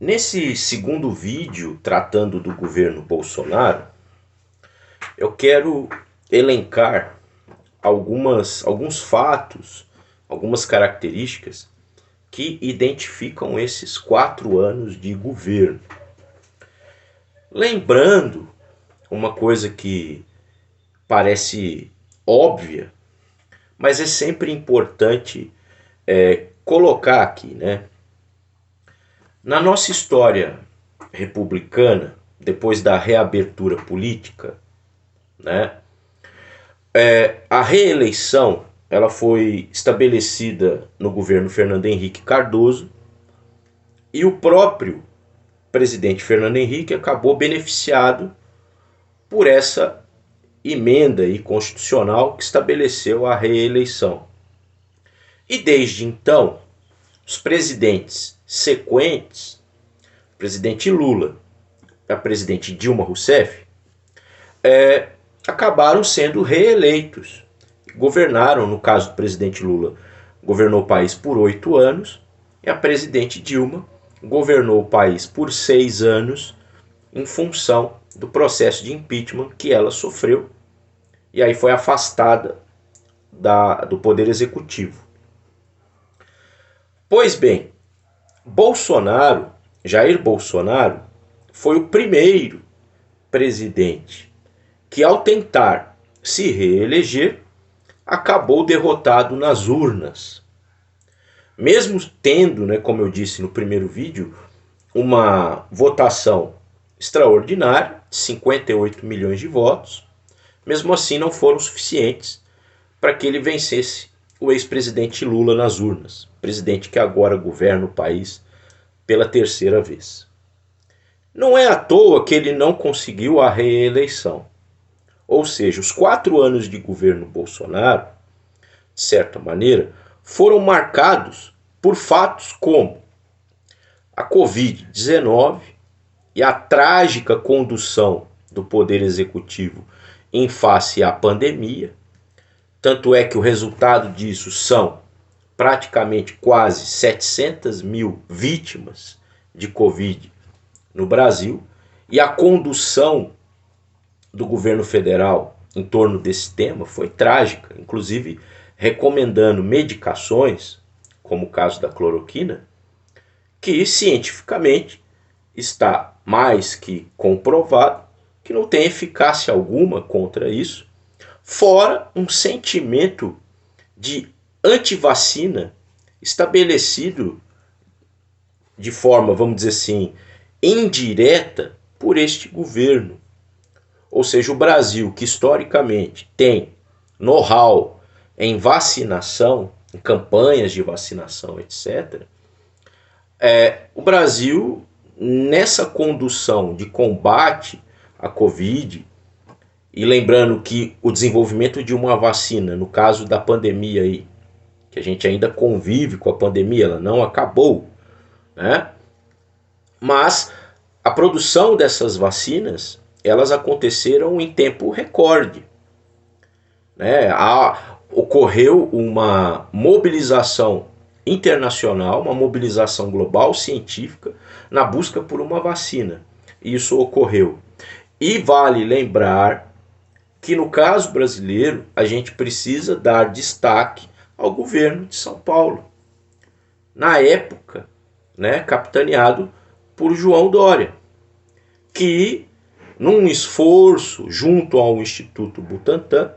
Nesse segundo vídeo, tratando do governo Bolsonaro, eu quero elencar alguns fatos, algumas características que identificam esses 4 anos de governo. Lembrando uma coisa que parece óbvia, mas é sempre importante colocar aqui, né? Na nossa história republicana, depois da reabertura política, né, a reeleição ela foi estabelecida no governo Fernando Henrique Cardoso e o próprio presidente Fernando Henrique acabou beneficiado por essa emenda constitucional que estabeleceu a reeleição. E desde então, os presidentes sequentes, o presidente Lula e a presidente Dilma Rousseff, acabaram sendo reeleitos. Governaram, no caso do presidente Lula, governou o país por 8 anos, e a presidente Dilma governou o país por 6 anos, em função do processo de impeachment que ela sofreu, e aí foi afastada do poder executivo. Pois bem, Jair Bolsonaro, foi o primeiro presidente que, ao tentar se reeleger, acabou derrotado nas urnas. Mesmo tendo, como eu disse no primeiro vídeo, uma votação extraordinária, 58 milhões de votos, mesmo assim não foram suficientes para que ele vencesse o ex-presidente Lula nas urnas, presidente que agora governa o país pela terceira vez. Não é à toa que ele não conseguiu a reeleição. Ou seja, os 4 anos de governo Bolsonaro, de certa maneira, foram marcados por fatos como a Covid-19 e a trágica condução do Poder Executivo em face à pandemia. Tanto é que o resultado disso são praticamente quase 700 mil vítimas de Covid no Brasil, e a condução do governo federal em torno desse tema foi trágica, inclusive recomendando medicações, como o caso da cloroquina, que cientificamente está mais que comprovado que não tem eficácia alguma contra isso, fora um sentimento de antivacina estabelecido de forma, vamos dizer assim, indireta por este governo. Ou seja, o Brasil, que historicamente tem know-how em vacinação, em campanhas de vacinação, etc., o Brasil, nessa condução de combate à Covid, e lembrando que o desenvolvimento de uma vacina, no caso da pandemia aí, que a gente ainda convive com a pandemia, ela não acabou, né? Mas a produção dessas vacinas, elas aconteceram em tempo recorde, né? Ocorreu uma mobilização internacional, uma mobilização global científica na busca por uma vacina. Isso ocorreu. E vale lembrar que no caso brasileiro a gente precisa dar destaque ao governo de São Paulo, na época, capitaneado por João Dória, que num esforço junto ao Instituto Butantan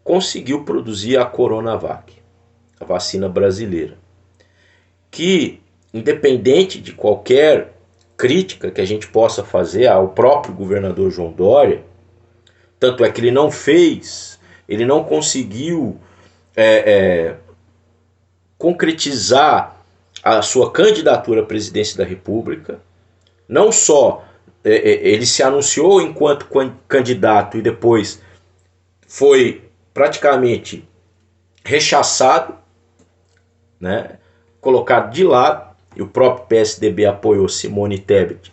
conseguiu produzir a Coronavac, a vacina brasileira, que, independente de qualquer crítica que a gente possa fazer ao próprio governador João Dória, tanto é que ele não conseguiu concretizar a sua candidatura à presidência da República. Não só ele se anunciou enquanto candidato e depois foi praticamente rechaçado, colocado de lado, e o próprio PSDB apoiou Simone Tebet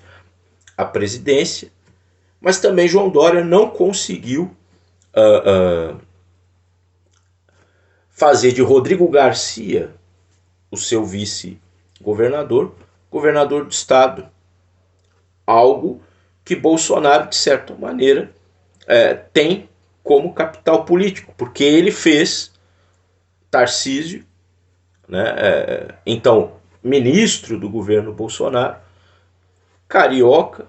à presidência, mas também João Dória não conseguiu fazer de Rodrigo Garcia o seu vice-governador. governador do estado. Algo que Bolsonaro, de certa maneira, tem como capital político, porque ele fez Tarcísio, né, então ministro do governo Bolsonaro, carioca,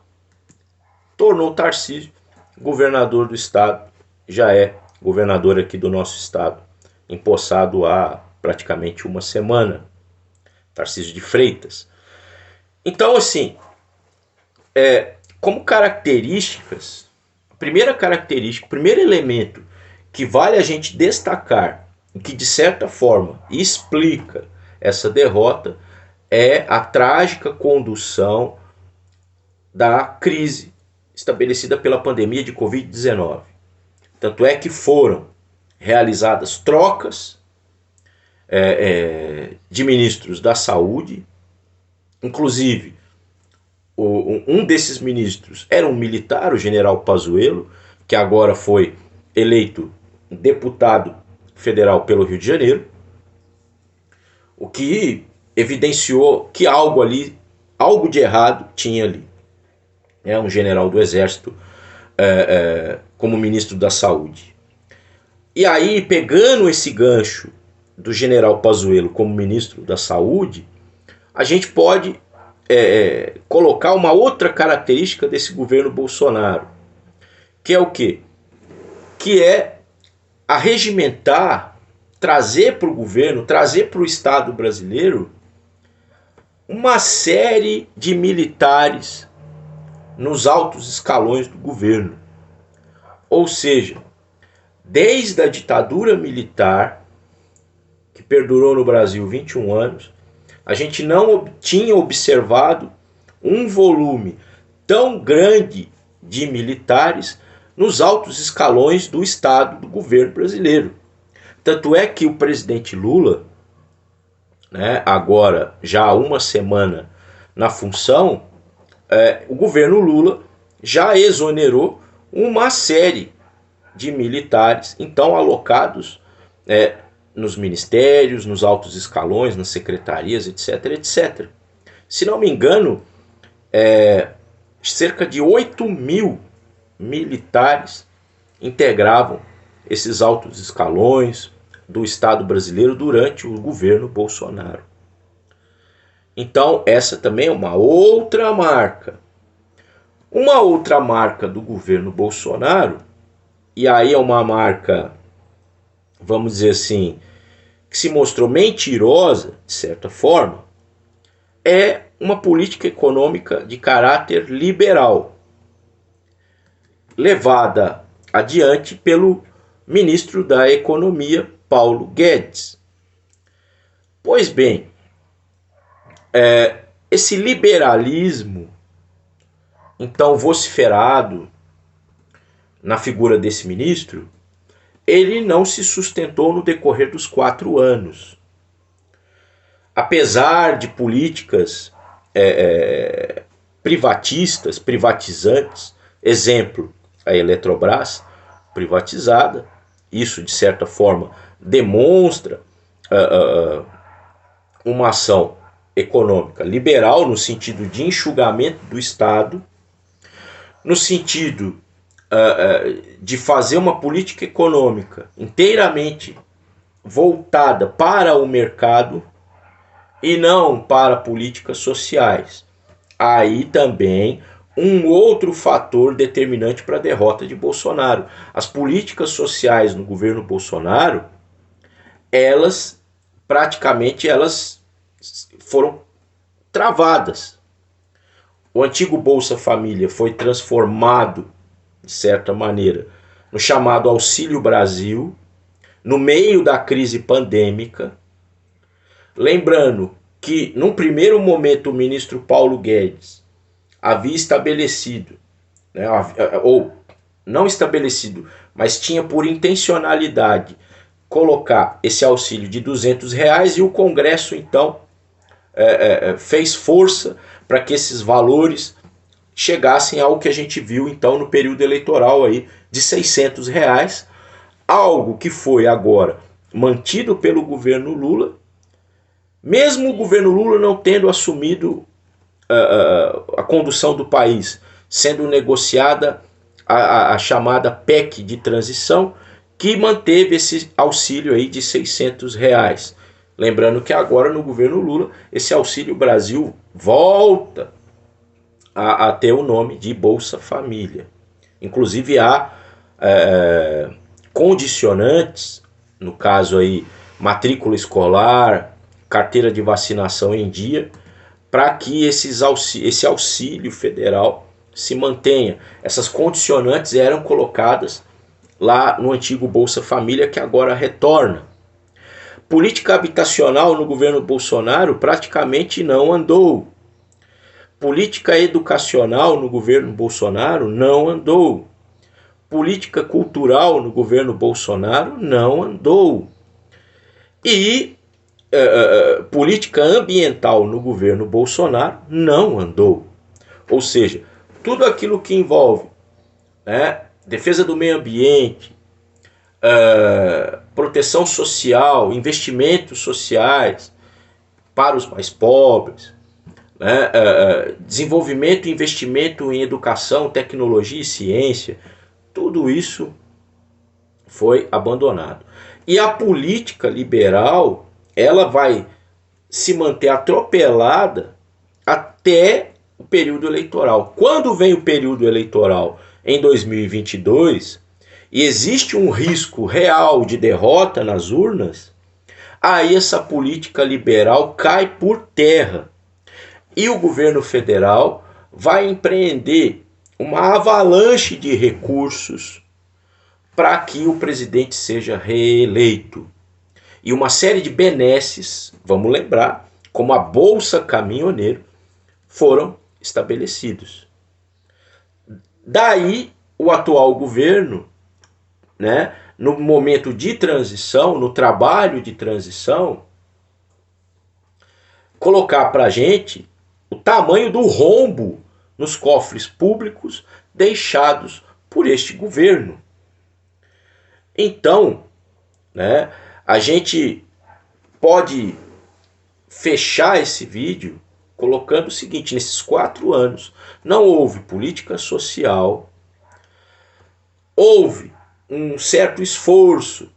tornou Tarcísio governador do estado, já é governador aqui do nosso estado, empossado há praticamente uma semana, Tarcísio de Freitas. Então, assim, como características, a primeira característica, o primeiro elemento que vale a gente destacar, que de certa forma explica essa derrota, é a trágica condução da crise estabelecida pela pandemia de Covid-19. Tanto é que foram realizadas trocas de ministros da saúde, inclusive um desses ministros era um militar, o general Pazuello, que agora foi eleito deputado federal pelo Rio de Janeiro, o que evidenciou que algo de errado tinha ali. Um general do Exército como ministro da Saúde. E aí, pegando esse gancho do general Pazuello como ministro da Saúde, a gente pode colocar uma outra característica desse governo Bolsonaro, que é o quê? Que é arregimentar, trazer para o governo, trazer para o Estado brasileiro uma série de militares nos altos escalões do governo. Ou seja, desde a ditadura militar, que perdurou no Brasil 21 anos, a gente não tinha observado um volume tão grande de militares nos altos escalões do Estado, do governo brasileiro. Tanto é que o presidente Lula, né, agora já há uma semana na função, o governo Lula já exonerou uma série de militares, então alocados nos ministérios, nos altos escalões, nas secretarias, etc, etc. Se não me engano, cerca de 8.000 militares integravam esses altos escalões do Estado brasileiro durante o governo Bolsonaro. Então, essa também é uma outra marca. Uma outra marca do governo Bolsonaro, e aí é uma marca, vamos dizer assim, que se mostrou mentirosa, de certa forma, é uma política econômica de caráter liberal, levada adiante pelo ministro da Economia, Paulo Guedes. Pois bem, esse liberalismo, então vociferado na figura desse ministro, ele não se sustentou no decorrer dos 4 anos. Apesar de políticas privatistas, privatizantes, exemplo, a Eletrobras privatizada, isso de certa forma demonstra uma ação econômica liberal no sentido de enxugamento do Estado, no sentido de fazer uma política econômica inteiramente voltada para o mercado e não para políticas sociais. Aí também um outro fator determinante para a derrota de Bolsonaro. As políticas sociais no governo Bolsonaro, elas foram travadas. O antigo Bolsa Família foi transformado, de certa maneira, no chamado Auxílio Brasil, no meio da crise pandêmica. Lembrando que, num primeiro momento, o ministro Paulo Guedes havia estabelecido, ou não estabelecido, mas tinha por intencionalidade colocar esse auxílio de R$200 e o Congresso, então, fez força para que esses valores chegassem ao que a gente viu, então, no período eleitoral aí, de R$600, algo que foi agora mantido pelo governo Lula, mesmo o governo Lula não tendo assumido a condução do país, sendo negociada a chamada PEC de transição, que manteve esse auxílio aí de R$ 600. Lembrando que agora no governo Lula, esse Auxílio Brasil volta a ter o nome de Bolsa Família. Inclusive há condicionantes, no caso aí matrícula escolar, carteira de vacinação em dia, para que esse auxílio federal se mantenha. Essas condicionantes eram colocadas lá no antigo Bolsa Família, que agora retorna. Política habitacional no governo Bolsonaro praticamente não andou. Política educacional no governo Bolsonaro não andou. Política cultural no governo Bolsonaro não andou. E política ambiental no governo Bolsonaro não andou. Ou seja, tudo aquilo que envolve, né, defesa do meio ambiente, proteção social, investimentos sociais para os mais pobres, né, desenvolvimento e investimento em educação, tecnologia e ciência, tudo isso foi abandonado. E a política liberal, ela vai se manter atropelada até o período eleitoral. Quando vem o período eleitoral em 2022 e existe um risco real de derrota nas urnas, aí essa política liberal cai por terra. E o governo federal vai empreender uma avalanche de recursos para que o presidente seja reeleito. E uma série de benesses, vamos lembrar, como a Bolsa Caminhoneiro, foram estabelecidos. Daí o atual governo, né, no momento de transição, no trabalho de transição, colocar para a gente o tamanho do rombo nos cofres públicos deixados por este governo. Então, né, a gente pode fechar esse vídeo colocando o seguinte: nesses 4 anos não houve política social, houve um certo esforço,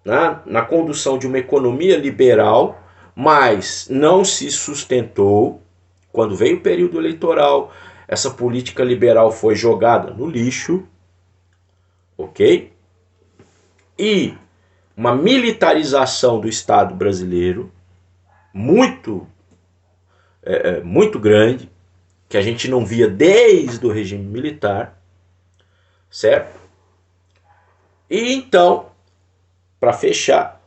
né, na condução de uma economia liberal, mas não se sustentou. Quando veio o período eleitoral, essa política liberal foi jogada no lixo, ok? E uma militarização do Estado brasileiro muito grande, que a gente não via desde o regime militar, certo? E então, para fechar,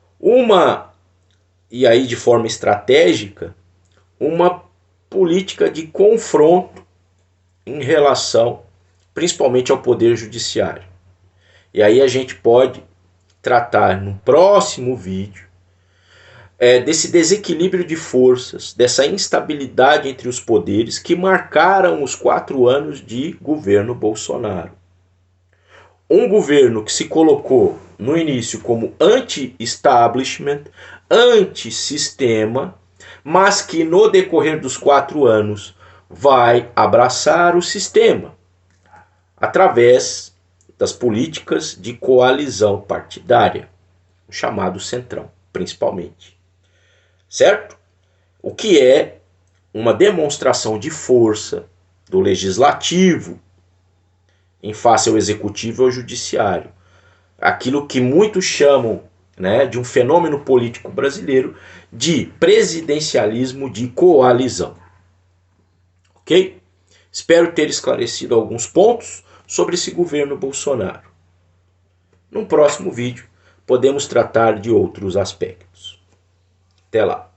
e aí de forma estratégica, uma política de confronto em relação principalmente ao poder judiciário. E aí a gente pode tratar no próximo vídeo desse desequilíbrio de forças, dessa instabilidade entre os poderes que marcaram os 4 anos de governo Bolsonaro. Um governo que se colocou no início como anti-establishment, anti-sistema, mas que no decorrer dos 4 anos vai abraçar o sistema através das políticas de coalizão partidária, o chamado Centrão, principalmente. Certo? O que é uma demonstração de força do legislativo em face ao executivo e ao judiciário. Aquilo que muitos chamam, né, de um fenômeno político brasileiro de presidencialismo de coalizão. Ok? Espero ter esclarecido alguns pontos sobre esse governo Bolsonaro. Num próximo vídeo, podemos tratar de outros aspectos. Até lá.